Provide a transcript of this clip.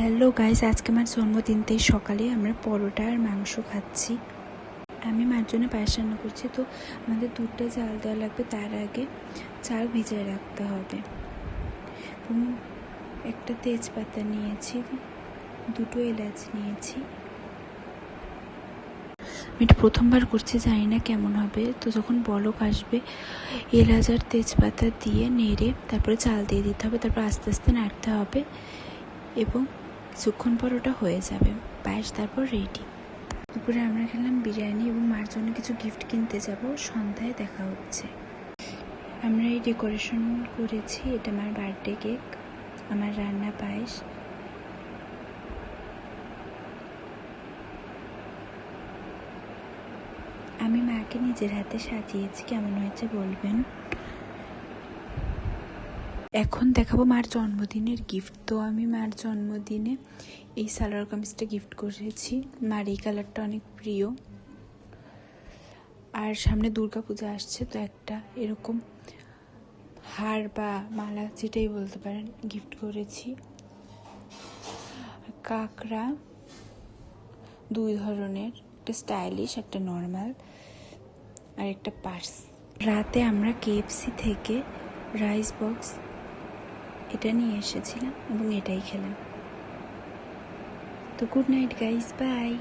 Hello guys, আজকে আমার জন্মদিন, তাই সকালে আমরা পরোটা আর মাংস খাচ্ছি। আমি মার জন্য পায়েস রান্না করছি। তো আমাদের দুধটা জাল দেওয়া লাগবে, তার আগে চাল ভিজিয়ে রাখতে হবে। এবং একটা তেজপাতা নিয়েছি, দুটো এলাচ নিয়েছি। আমি এটা প্রথমবার করছি, জানি না কেমন হবে। তো যখন বলক আসবে, এলাচ আর তেজপাতা দিয়ে নেড়ে তারপরে চাল দিয়ে দিতে হবে, তারপর আস্তে আস্তে নাড়তে হবে এবং কিছুক্ষণ পর ওটা হয়ে যাবে, পায়েস তারপর রেডি। দুপুরে আমরা খেলাম বিরিয়ানি এবং মার জন্য কিছু গিফট কিনতে যাব। সন্ধ্যায় দেখা হচ্ছে। আমরা এই ডেকোরেশন করেছি, এটা আমার বার্থডে কেক, আমার রান্না পায়েস। আমি মাকে নিজের হাতে সাজিয়েছি, কেমন হয়েছে বলবেন। এখন দেখাবো মার জন্মদিনের গিফট। তো আমি মার জন্মদিনে এই সালোয়ার কামিজটা গিফট করেছি। মার এই কালারটা অনেক প্রিয়। আর সামনে দুর্গাপূজা আসছে, তো একটা এরকম হার বা মালা, যেটাই বলতে পারেন, গিফট করেছি। কাঁকড়া দুই ধরনের, একটা স্টাইলিশ, একটা নর্মাল, আর একটা পার্স। রাতে আমরা KFC থেকে রাইস বক্স এটা নিয়ে এসেছিলাম এবং এটাই খেলাম। তো গুড নাইট গাইস, বাই।